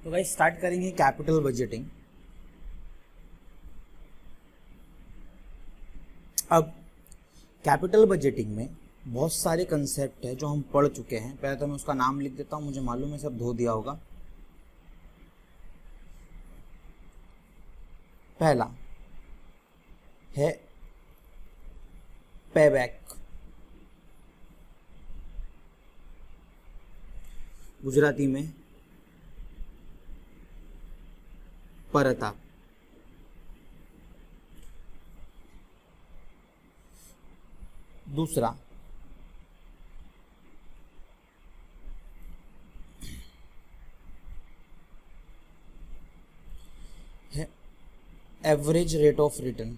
तो guys start करेंगे capital budgeting. अब कैपिटल बजटिंग में बहुत सारे कंसेप्ट है जो हम पढ़ चुके हैं। पहले तो मैं उसका नाम लिख देता हूं, मुझे मालूम है सब धो दिया होगा। पहला है पेबैक, गुजराती में परताप। दूसरा है average rate of return,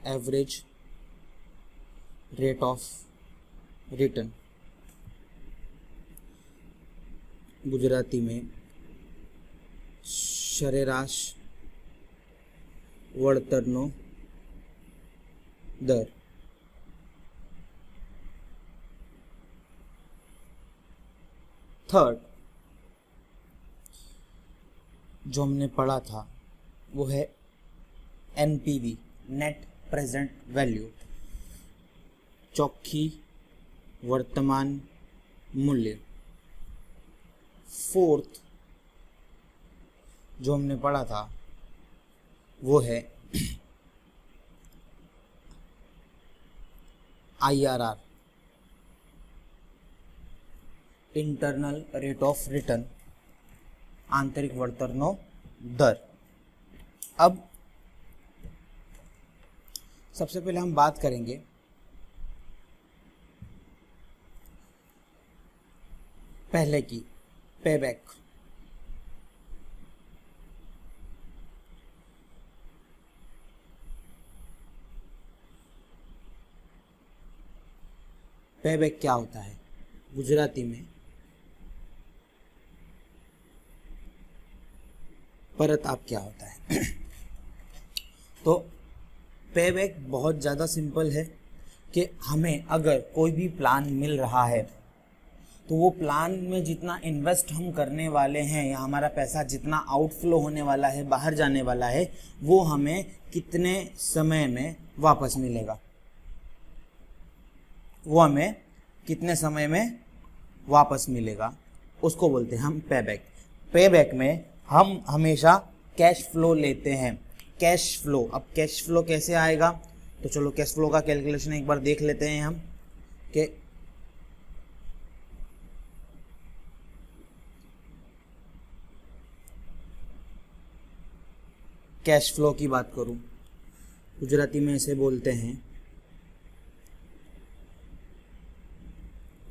average rate of return Gujarati में સરેરાશ વળતરનો दर। थर्ड जो हमने पढ़ा था वो है NPV, net present value, Chokhi वर्तमान मूल्य। फोर्थ जो हमने पढ़ा था वो है IRR, internal rate of return, आंतरिक वळतरनो दर। अब सबसे पहले हम बात करेंगे पहले की, पेबैक। पेबैक क्या होता है गुजराती में? परताप क्या होता है? तो पेबैक बहुत ज़्यादा सिंपल है कि हमें अगर कोई भी प्लान मिल रहा है तो वो प्लान में जितना इन्वेस्ट हम करने वाले हैं या हमारा पैसा जितना आउटफ्लो होने वाला है, बाहर जाने वाला है, वो हमें कितने समय में वापस मिलेगा, वो हमें कितने समय में वापस मिलेगा, उसको बोलते हैं हम पेबैक। पेबैक में हम हमेशा कैश फ्लो लेते हैं। कैश फ्लो, अब कैश फ्लो कैसे आएगा? तो चलो कैश फ्लो का कैलकुलेशन एक बार देख लेते हैं हम कि कैश फ्लो की बात करूं, गुजराती में इसे बोलते हैं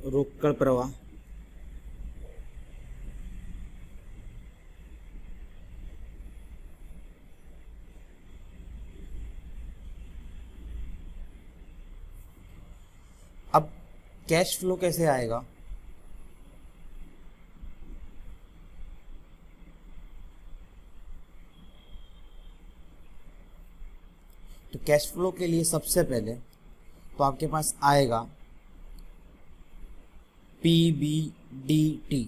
रोकड़ प्रवाह। अब कैश फ्लो कैसे आएगा? तो कैश फ्लो के लिए सबसे पहले तो आपके पास आएगा पीबीडीटी।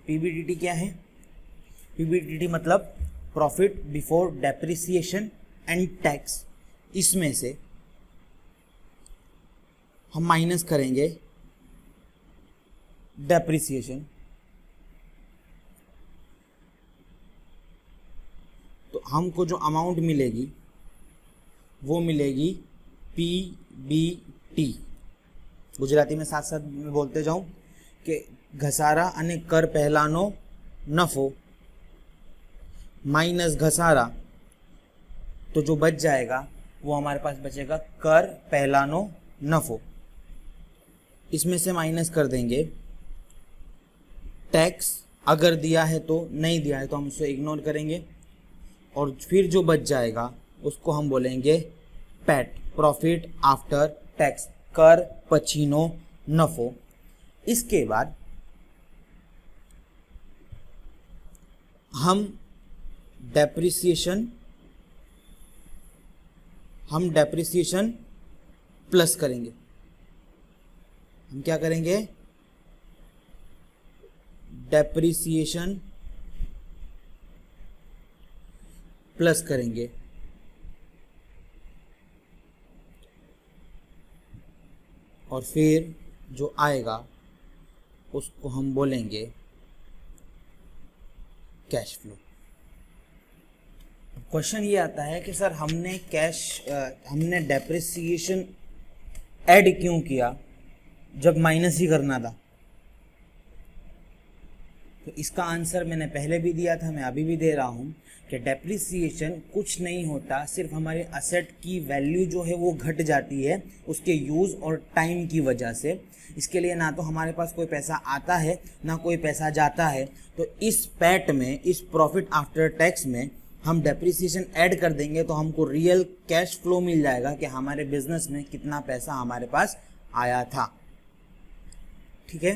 पीबीडीटी क्या है? पीबीडीटी मतलब profit before depreciation and tax. इसमें से हम माइनस करेंगे डेप्रिसिएशन, तो हमको जो अमाउंट मिलेगी वो मिलेगी पीबीटी। गुजराती में साथ साथ मैं बोलते जाऊं कि घसारा अने कर पहलानो नफो माइनस घसारा, तो जो बच जाएगा वो हमारे पास बचेगा कर पहलानो नफो। इसमें से माइनस कर देंगे टैक्स, अगर दिया है तो, नहीं दिया है तो हम उसे इग्नोर करेंगे, और फिर जो बच जाएगा उसको हम बोलेंगे पैट, प्रॉफिट आफ्टर टैक्स, कर पछीनो नफो। इसके बाद हम डेप्रिसिएशन प्लस करेंगे। हम क्या करेंगे? डेप्रिसिएशन प्लस करेंगे और फिर जो आएगा उसको हम बोलेंगे कैश फ्लो। क्वेश्चन ये आता है कि सर हमने डेप्रिसिएशन ऐड क्यों किया जब माइनस ही करना था। तो इसका आंसर मैंने पहले भी दिया था, मैं अभी भी दे रहा हूँ कि डेप्रिसिएशन कुछ नहीं होता, सिर्फ हमारे असेट की वैल्यू जो है वो घट जाती है उसके यूज़ और टाइम की वजह से। इसके लिए ना तो हमारे पास कोई पैसा आता है ना कोई पैसा जाता है। तो इस पैट में, इस प्रॉफिट आफ्टर टैक्स में हम डेप्रिसिएशन ऐड कर देंगे तो हमको रियल कैश फ्लो मिल जाएगा कि हमारे बिजनेस में कितना पैसा हमारे पास आया था। ठीक है,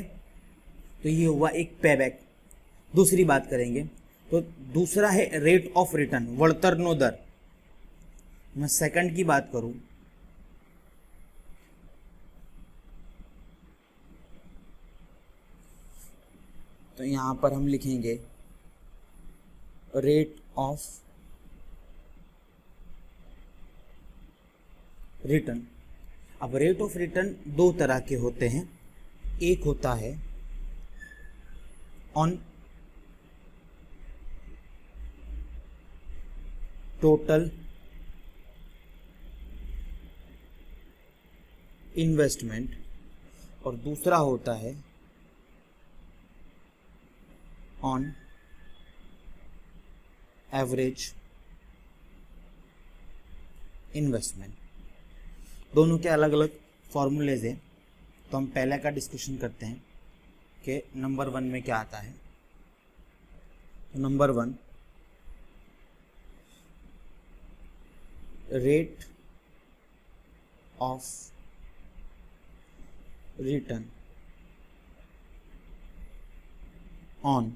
तो ये हुआ एक पेबैक। दूसरी बात करेंगे तो दूसरा है रेट ऑफ रिटर्न, वळतरनो दर। मैं सेकंड की बात करूं तो यहां पर हम लिखेंगे रेट ऑफ रिटर्न। अब रेट ऑफ रिटर्न दो तरह के होते हैं, एक होता है ऑन टोटल इन्वेस्टमेंट और दूसरा होता है ऑन एवरेज इन्वेस्टमेंट। दोनों के अलग अलग फॉर्मूलेज हैं, तो हम पहले का डिस्कशन करते हैं कि नंबर 1 में क्या आता है। तो number 1 rate of return on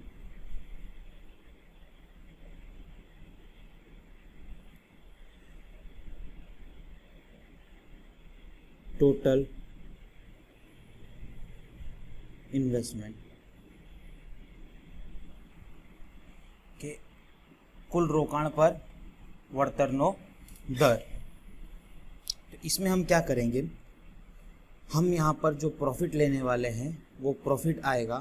total investment के कुल रोकाण पर वळतरनो दर। तो इसमें हम क्या करेंगे, हम यहाँ पर जो प्रॉफिट लेने वाले हैं वो प्रॉफिट आएगा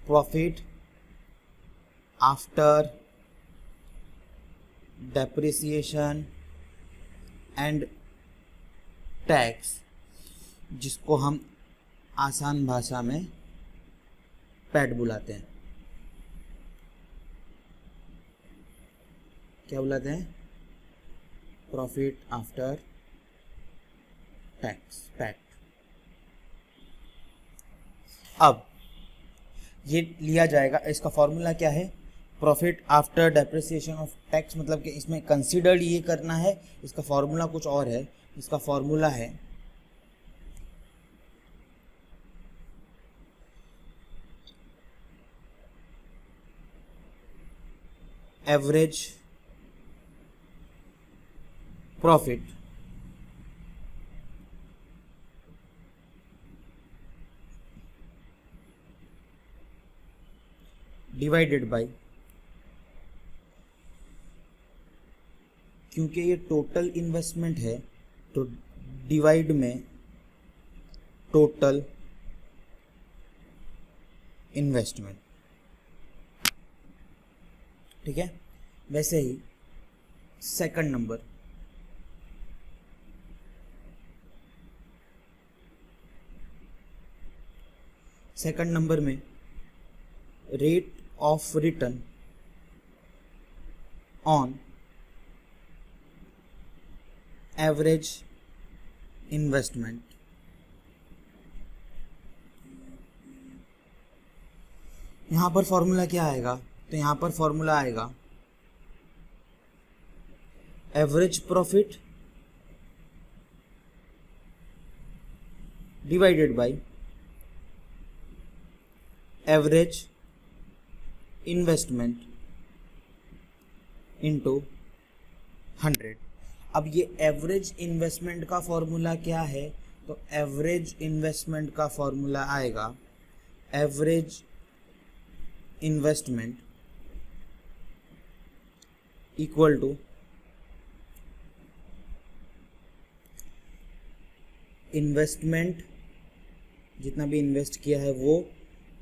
profit after depreciation and tax, जिसको हम आसान भाषा में पैट बुलाते हैं। क्या बुलाते हैं? Profit after tax, PAT. अब ये लिया जाएगा, इसका फॉर्मूला क्या है? Profit after depreciation of tax, मतलब कि इसमें कंसीडर्ड ये करना है, इसका फॉर्मूला कुछ और है। इसका फॉर्मूला है एवरेज प्रॉफिट डिवाइडेड बाय, क्योंकि ये टोटल इन्वेस्टमेंट है तो डिवाइड में टोटल इन्वेस्टमेंट। ठीक है, वैसे ही सेकंड नंबर, सेकंड नंबर में rate of return on average investment. यहां पर फॉर्मूला क्या आएगा? तो यहां पर फॉर्मूला आएगा average profit divided by average investment into 100। अब ये एवरेज इन्वेस्टमेंट का फॉर्मूला क्या है, तो एवरेज इन्वेस्टमेंट का फॉर्मूला आएगा average investment equal to investment जितना भी इन्वेस्ट किया है वो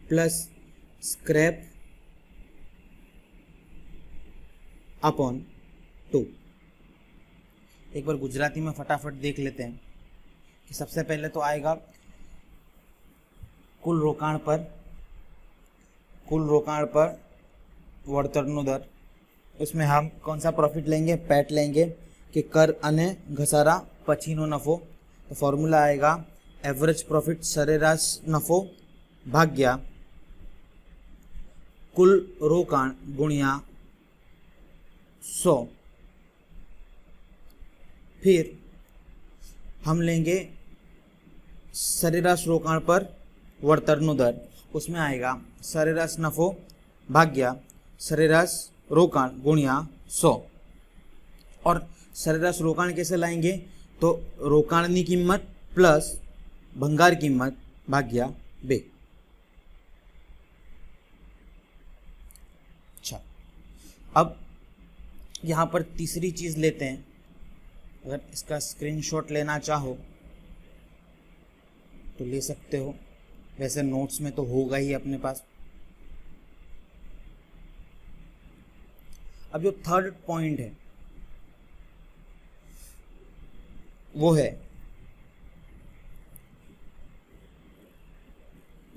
प्लस स्क्रैप अपॉन 2। एक बार गुजराती में फटाफट देख लेते हैं कि सबसे पहले तो आएगा कुल रोकाण पर वळतरનો दर। उसमें हम कौन सा प्रॉफिट लेंगे, पैट लेंगे कि कर अने घसारा पछीनो नफो। तो फॉर्मूला आएगा एवरेज प्रॉफिट सरेराश नफो भाग्या कुल रोकाण गुणिया 100। फिर हम लेंगे सरेराश रोकाण पर वळतरનો दर, उसमें आएगा सरेराश नफो भाग्या सरेराश रोकाण गुणिया 100। और सरेराश रोकाण कैसे लाएंगे, तो रोकाणनी किंमत प्लस भंगार किंमत भाग्या 2। अच्छा, अब यहाँ पर तीसरी चीज लेते हैं। अगर इसका स्क्रीनशॉट लेना चाहो तो ले सकते हो, वैसे नोट्स में तो होगा ही अपने पास। अब जो थर्ड पॉइंट है वो है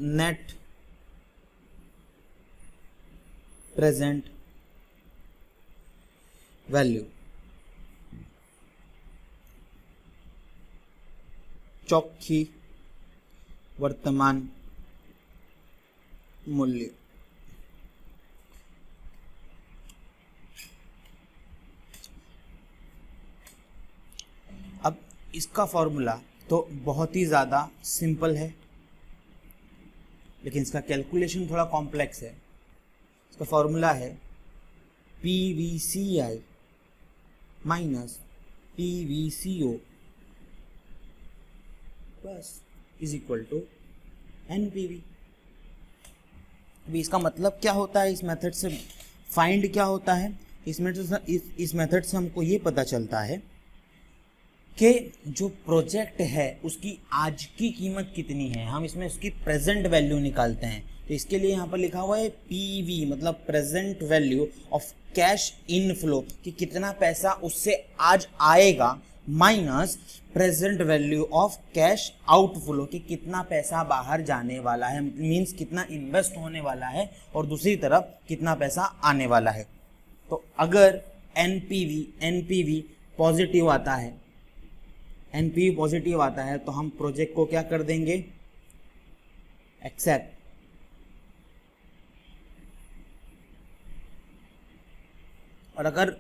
नेट प्रेजेंट वैल्यू, चौखी वर्तमान मूल्य। अब इसका फॉर्मूला तो बहुत ही ज़्यादा सिंपल है, लेकिन इसका कैलकुलेशन थोड़ा कॉम्प्लेक्स है। इसका फॉर्मूला है PVCI माइनस PVCO बस इज इक्वल टू NPV। अभी इसका मतलब क्या होता है, इस मेथड से फाइंड क्या होता है, इस मेथड से हमको ये पता चलता है कि जो प्रोजेक्ट है उसकी आज की कीमत कितनी है, हम इसमें उसकी प्रेजेंट वैल्यू निकालते हैं। तो इसके लिए यहाँ पर लिखा हुआ है PV मतलब present value of cash inflow, कि कितना पैसा उससे आज आएगा, minus present value of cash outflow, कि कितना पैसा बाहर जाने वाला है, मींस कितना इन्वेस्ट होने वाला है, और दूसरी तरफ कितना पैसा आने वाला है। तो अगर NPV पॉजिटिव आता है, NPV पॉजिटिव आता है तो हम प्रोजेक्ट को क्या कर देंगे, एक्सेप्ट। और अगर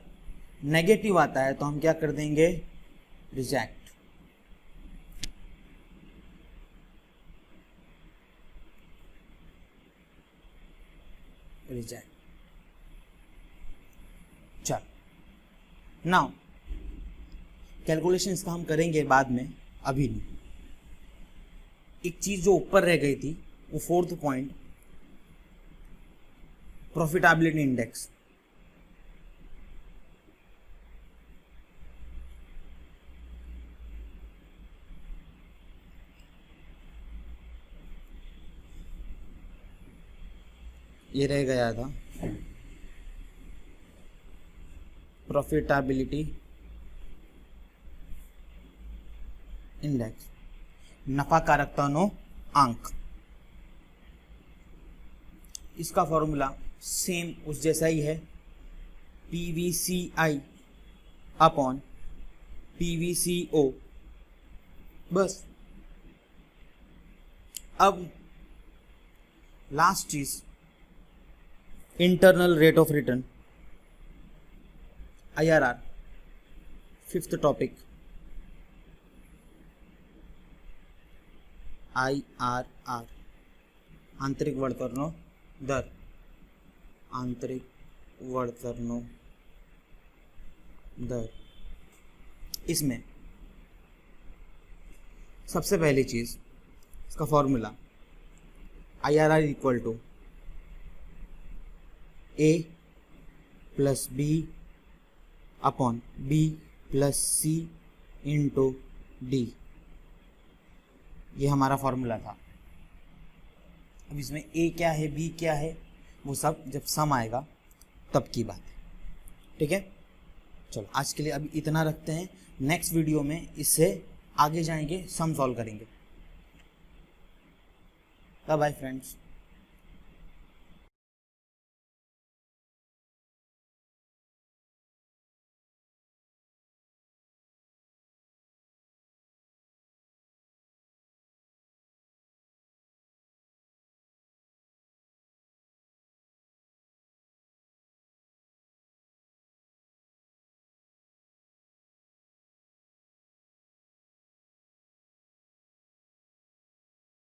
नेगेटिव आता है तो हम क्या कर देंगे, रिजेक्ट। चल नाउ कैलकुलेशन इसका हम करेंगे बाद में, अभी नहीं। एक चीज जो ऊपर रह गई थी वो फोर्थ पॉइंट, प्रॉफिटेबिलिटी इंडेक्स। ये रह गया था प्रॉफिटेबिलिटी इंडेक्स, नफाकारकतानो आंक। इसका फॉर्मूला सेम उस जैसा ही है, PVCI अपॉन PVCO बस। अब लास्ट चीज, internal rate of return IRR, fifth topic IRR, आंतरिक वळतरનો दर, आंतरिक वळतरનો दर। इसमें सबसे पहली चीज़, इसका formula IRR equal to A plus B upon B plus C into D, ये हमारा फॉर्मूला था। अब इसमें A क्या है, B क्या है, वो सब जब सम आएगा तब की बात है, ठीक है। चलो आज के लिए अभी इतना रखते हैं, नेक्स्ट वीडियो में इससे आगे जाएंगे, सम सॉल्व करेंगे। Bye bye friends.